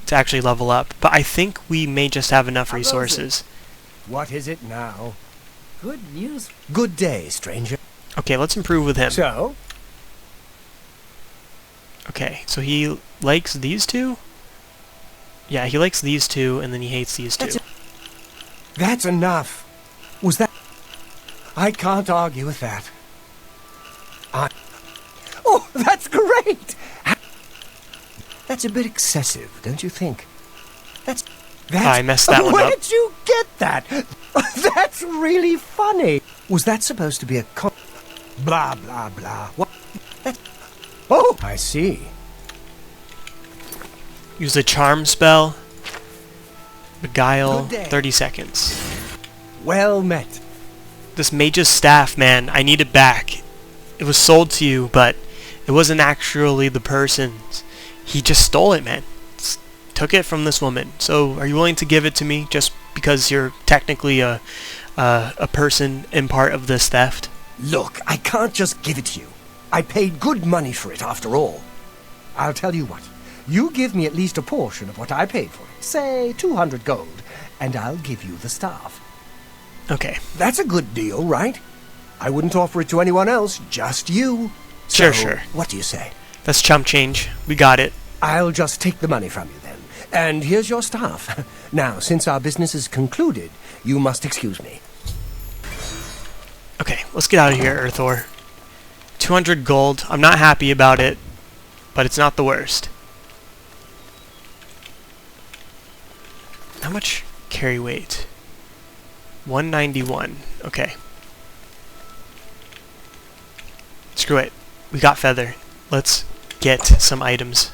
[SPEAKER 1] to actually level up. But I think we may just have enough resources.
[SPEAKER 2] What is it now?
[SPEAKER 4] Good news.
[SPEAKER 2] Good day, stranger.
[SPEAKER 1] Okay, let's improve with him.
[SPEAKER 2] So,
[SPEAKER 1] Okay, so he likes these two? Yeah, he likes these two, and then he hates these two.
[SPEAKER 2] that's enough. Was that... I can't argue with that. Oh, that's great! That's a bit excessive, don't you think? That's...
[SPEAKER 1] I messed that one
[SPEAKER 2] Where
[SPEAKER 1] up.
[SPEAKER 2] did you get that? That's really funny. Was that supposed to be a blah, blah, blah. What? That... Oh, I see.
[SPEAKER 1] Use a charm spell. Beguile,
[SPEAKER 2] Good day.
[SPEAKER 1] 30 seconds.
[SPEAKER 2] Well met.
[SPEAKER 1] This mage's staff, man, I need it back. It was sold to you, but it wasn't actually the person's. He just stole it, man. It's took it from this woman. So are you willing to give it to me just because you're technically a person in part of this theft?
[SPEAKER 2] Look, I can't just give it to you. I paid good money for it after all. I'll tell you what. You give me at least a portion of what I paid for it. Say 200 gold, and I'll give you the staff.
[SPEAKER 1] Okay.
[SPEAKER 2] That's a good deal, right? I wouldn't offer it to anyone else, just you.
[SPEAKER 1] Sure,
[SPEAKER 2] So,
[SPEAKER 1] sure.
[SPEAKER 2] What do you say?
[SPEAKER 1] That's chump change. We got it.
[SPEAKER 2] I'll just take the money from you then. And here's your staff. Now, since our business is concluded, you must excuse me.
[SPEAKER 1] Okay, let's get out of here, Earthor. 200 gold. I'm not happy about it, but it's not the worst. How much carry weight? 191. Okay. Screw it. We got feather. Let's get some items.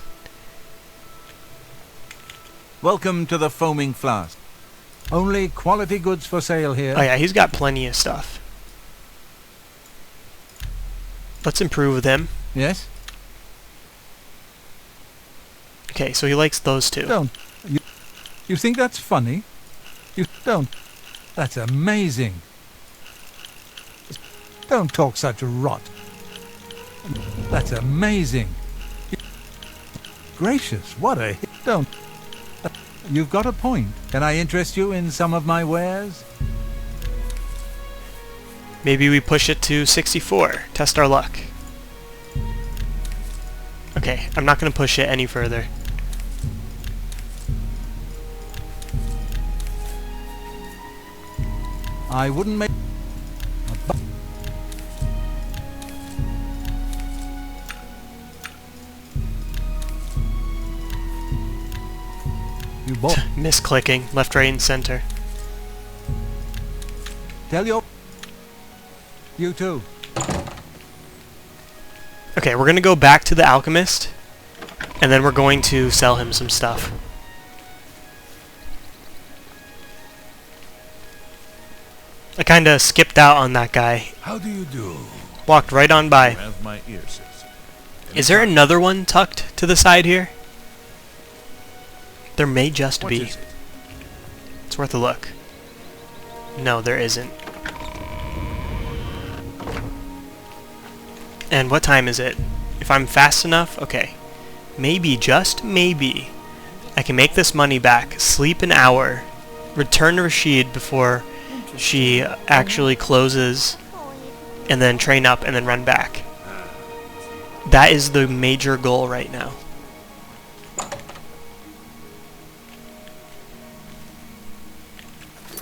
[SPEAKER 8] Welcome to the Foaming Flask. Only quality goods for sale here.
[SPEAKER 1] Oh yeah, he's got plenty of stuff. Let's improve with him.
[SPEAKER 8] Yes?
[SPEAKER 1] Okay, so he likes those two.
[SPEAKER 8] Don't. You think that's funny? You don't. That's amazing. Don't talk such rot. That's amazing. Gracious, what a hit. Don't. You've got a point. Can I interest you in some of my wares?
[SPEAKER 1] Maybe we push it to 64. Test our luck. Okay, I'm not going to push it any further.
[SPEAKER 8] I wouldn't make... You bought...
[SPEAKER 1] Misclicking. Left, right, and center.
[SPEAKER 8] Tell your... You too.
[SPEAKER 1] Okay, we're going to go back to the alchemist, and then we're going to sell him some stuff. I kind of skipped out on that guy.
[SPEAKER 3] How do you do?
[SPEAKER 1] Walked right on by.
[SPEAKER 3] As my ear says.
[SPEAKER 1] Is there another one tucked to the side here? There may just
[SPEAKER 3] What
[SPEAKER 1] be.
[SPEAKER 3] is it?
[SPEAKER 1] It's worth a look. No, there isn't. And what time is it? If I'm fast enough, okay. Maybe, just maybe, I can make this money back, sleep an hour, return to Rashid before she actually closes, and then train up and then run back. That is the major goal right now.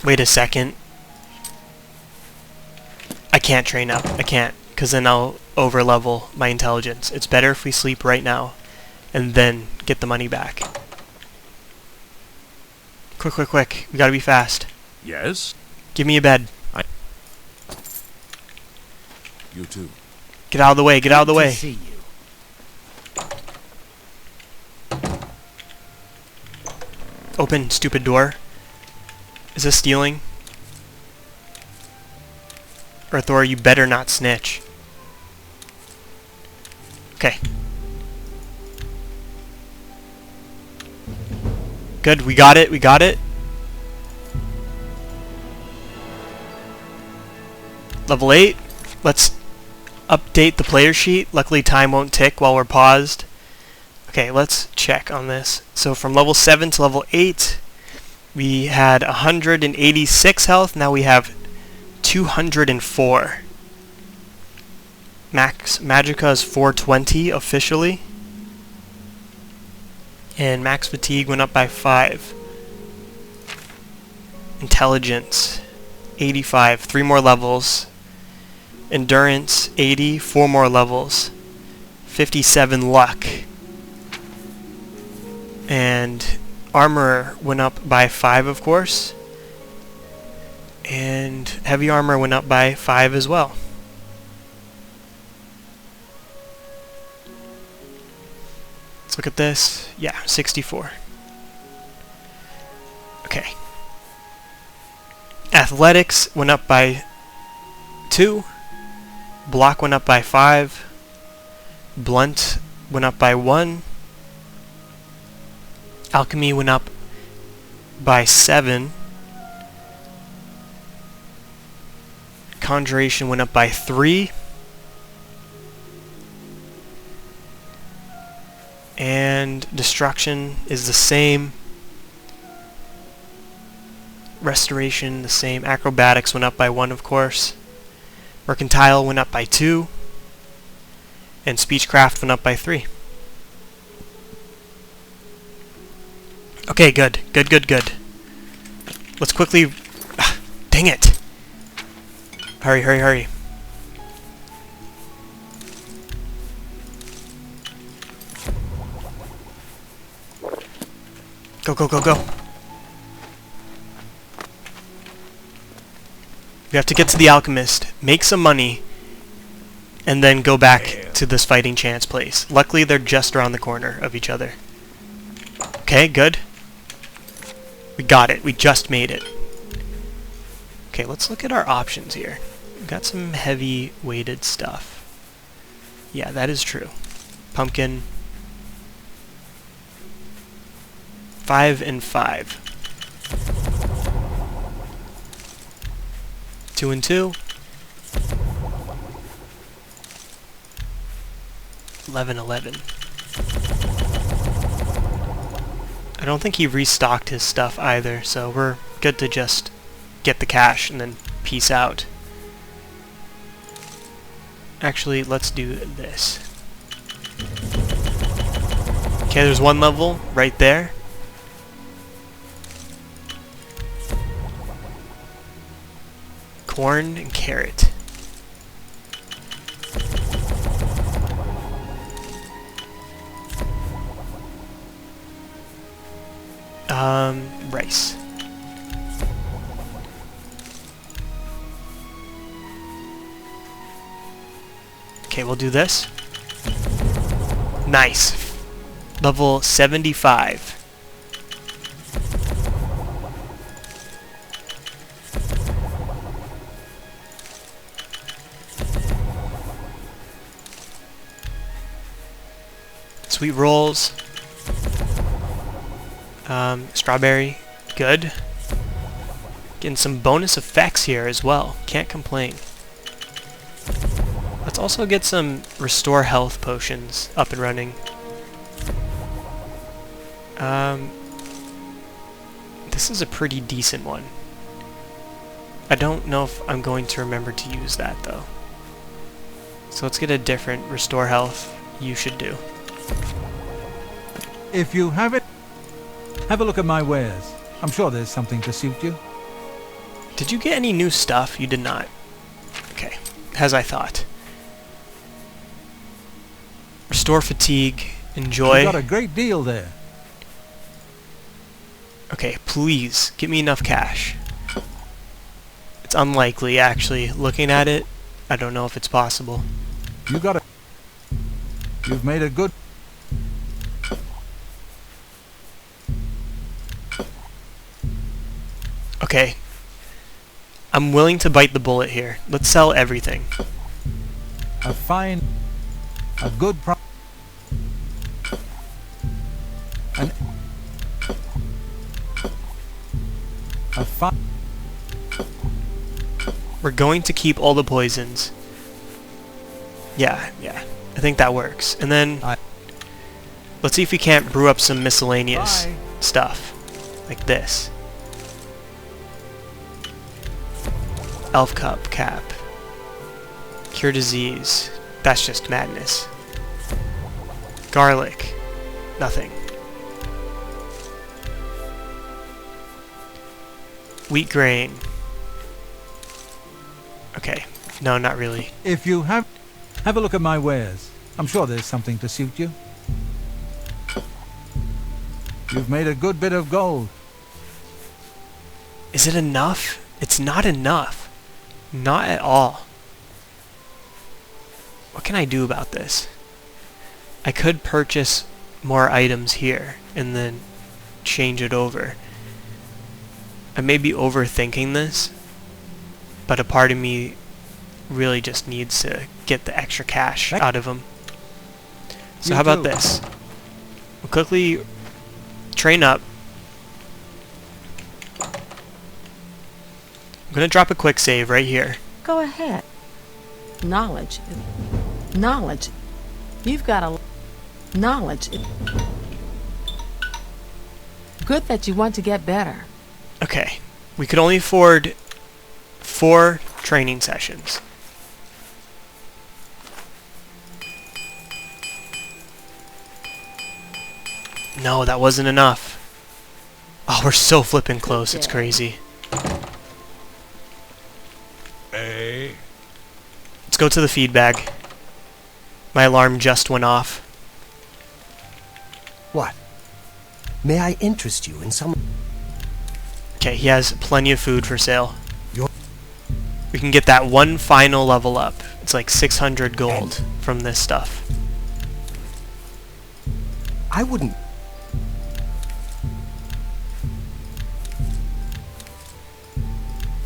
[SPEAKER 1] Wait a second. I can't train up. I can't, because then I'll over-level my intelligence. It's better if we sleep right now and then get the money back. Quick, quick, quick. We gotta be fast.
[SPEAKER 3] Yes?
[SPEAKER 1] Give me a bed.
[SPEAKER 3] You too.
[SPEAKER 1] Get out of the way. Get out of the
[SPEAKER 2] To
[SPEAKER 1] way.
[SPEAKER 2] see you.
[SPEAKER 1] Open, stupid door. Is this stealing? Earthor, you better not snitch. Okay. Good, we got it, we got it. Level 8. Let's update the player sheet. Luckily time won't tick while we're paused. Okay, let's check on this. So from level 7 to level 8, we had 186 health. Now we have 204. Max Magicka is 420 officially. And max fatigue went up by 5. Intelligence 85, 3 more levels. Endurance 80, 4 more levels. 57 luck. And armor went up by 5, of course. And heavy armor went up by 5 as well. Let's look at this. Yeah, 64. Okay. Athletics went up by 2. Block went up by 5. Blunt went up by 1. Alchemy went up by 7. Conjuration went up by 3. And Destruction is the same. Restoration the same. Acrobatics went up by 1, of course. Mercantile went up by 2. And Speechcraft went up by 3. Okay, good. Good. Let's quickly... dang it! Hurry. Go. We have to get to the alchemist, make some money, and then go back to this fighting chance place. Luckily, they're just around the corner of each other. Okay, good. We got it. We just made it. Okay, let's look at our options here. We've got some heavy weighted stuff. Yeah, that is true. Pumpkin. 5 and 5. 2 and 2. 11. I don't think he restocked his stuff either, so we're good to just get the cash and then peace out. Actually, let's do this. Okay, there's one level right there. Corn and carrot. Rice. Okay, we'll do this. Nice. Level 75. Sweet rolls. Strawberry. Good. Getting some bonus effects here as well. Can't complain. Let's also get some restore health potions up and running. This is a pretty decent one. I don't know if I'm going to remember to use that though. So let's get a different restore health. You should do.
[SPEAKER 8] If you have it, have a look at my wares. I'm sure there's something to suit you.
[SPEAKER 1] Did you get any new stuff? You did not. Okay, as I thought. Restore fatigue. Enjoy.
[SPEAKER 8] You got a great deal there.
[SPEAKER 1] Okay, please get me enough cash. It's unlikely, actually. Looking at it, I don't know if it's possible.
[SPEAKER 8] You got it. You've made a good...
[SPEAKER 1] Okay. I'm willing to bite the bullet here. Let's sell everything.
[SPEAKER 8] A fine... A good price. A fine...
[SPEAKER 1] We're going to keep all the poisons. Yeah. I think that works. And then... let's see if we can't brew up some miscellaneous stuff. Like this. Elf Cup Cap. Cure disease. That's just madness. Garlic. Nothing. Wheat grain. Okay. No, not really.
[SPEAKER 8] If you have a look at my wares. I'm sure there's something to suit you. You've made a good bit of gold.
[SPEAKER 1] Is it enough? It's not enough. Not at all. What can I do about this? I could purchase more items here and then change it over. I may be overthinking this, but a part of me really just needs to get the extra cash out of them. So how about this? We'll quickly train up. I'm gonna drop a quick save right here.
[SPEAKER 7] Go ahead. Knowledge. Knowledge. You've got a... Knowledge. Good that you want to get better.
[SPEAKER 1] Okay. We could only afford 4 training sessions. No, that wasn't enough. Oh, we're so flipping close. It's crazy.
[SPEAKER 3] Hey.
[SPEAKER 1] Let's go to the feed bag. My alarm just went off.
[SPEAKER 2] What? May I interest you in some...
[SPEAKER 1] Okay, he has plenty of food for sale.
[SPEAKER 2] Your-
[SPEAKER 1] We can get that one final level up. It's like 600 gold from this stuff.
[SPEAKER 2] I wouldn't...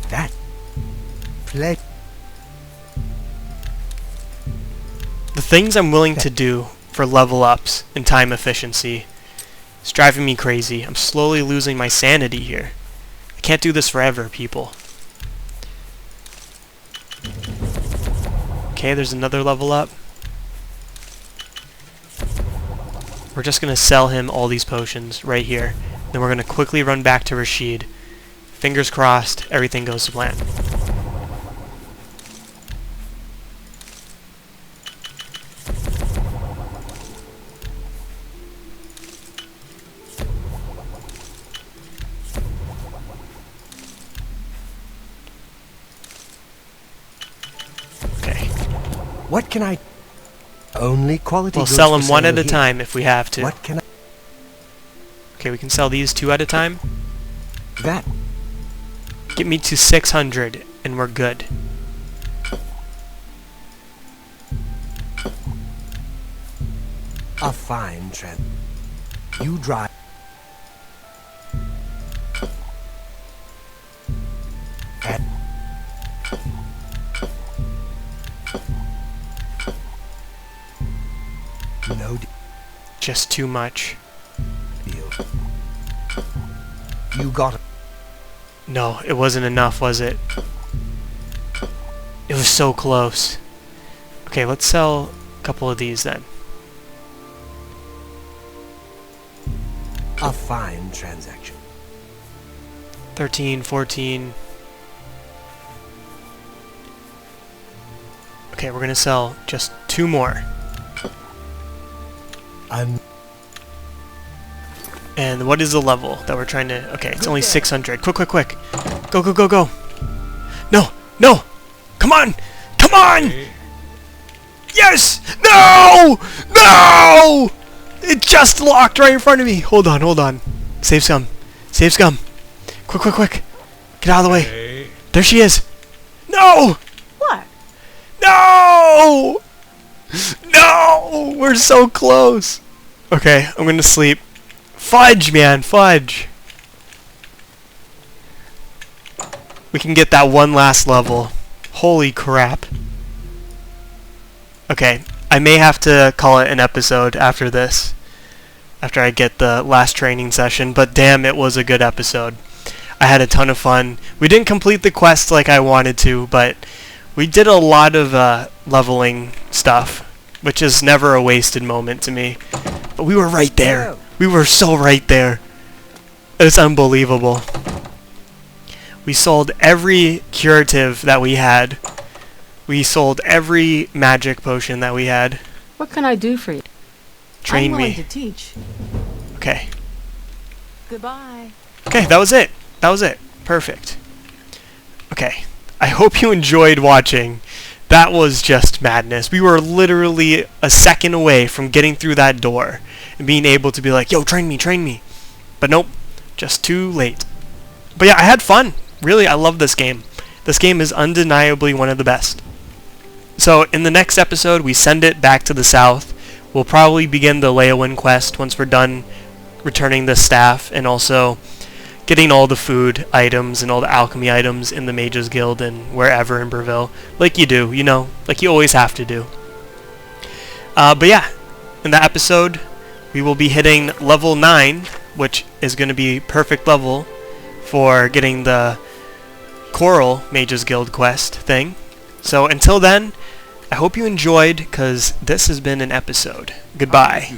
[SPEAKER 2] That... Play...
[SPEAKER 1] The things I'm willing to do for level ups and time efficiency is driving me crazy. I'm slowly losing my sanity here. I can't do this forever, people. Okay, there's another level up. We're just going to sell him all these potions right here. Then we're going to quickly run back to Rashid. Fingers crossed, everything goes to plan.
[SPEAKER 2] What can I... Only quality
[SPEAKER 1] We'll
[SPEAKER 2] goods
[SPEAKER 1] sell
[SPEAKER 2] for
[SPEAKER 1] them one
[SPEAKER 2] sale
[SPEAKER 1] at a
[SPEAKER 2] here.
[SPEAKER 1] time if we have to.
[SPEAKER 2] What can I...
[SPEAKER 1] Okay, we can sell these 2 at a time.
[SPEAKER 2] That...
[SPEAKER 1] Get me to 600 and we're good.
[SPEAKER 2] A fine trend. You drive... And... No
[SPEAKER 1] Just too much.
[SPEAKER 2] deal. You got it.
[SPEAKER 1] No, it wasn't enough, was it? It was so close. Okay, let's sell a couple of these then.
[SPEAKER 2] A fine transaction.
[SPEAKER 1] 13, 14. Okay, we're gonna sell just 2 more. And what is the level that we're trying to... Okay, it's only 600. Quick, quick, quick. Go, go, go, go. No, no. Come on. Come on. Yes. No. No. It just locked right in front of me. Hold on, hold on. Save scum. Save scum. Quick, quick, quick. Get out of the way. There she is. No.
[SPEAKER 7] What?
[SPEAKER 1] No. No. We're so close. Okay, I'm going to sleep. Fudge, man, fudge. We can get that one last level. Holy crap. Okay, I may have to call it an episode after this. After I get the last training session, but damn, it was a good episode. I had a ton of fun. We didn't complete the quest like I wanted to, but we did a lot of leveling stuff, which is never a wasted moment to me. But we were right there. We were so right there. It's unbelievable. We sold every curative that we had. We sold every magic potion that we had.
[SPEAKER 7] What can I do for you?
[SPEAKER 1] Train
[SPEAKER 7] I'm willing
[SPEAKER 1] me.
[SPEAKER 7] to teach.
[SPEAKER 1] Okay.
[SPEAKER 7] Goodbye.
[SPEAKER 1] Okay, that was it. That was it. Perfect. Okay. I hope you enjoyed watching. That was just madness. We were literally a second away from getting through that door and being able to be like, yo, train me, train me. But nope, just too late. But yeah, I had fun. Really, I love this game. This game is undeniably one of the best. So in the next episode, we send it back to the south. We'll probably begin the Leowin quest once we're done returning the staff and also getting all the food items and all the alchemy items in the Mages Guild and wherever in Breville. Like you do, you know, like you always have to do. But yeah, in that episode, we will be hitting level 9 which is going to be perfect level for getting the Coral Mages Guild quest thing. So until then, I hope you enjoyed, because this has been an episode. Goodbye.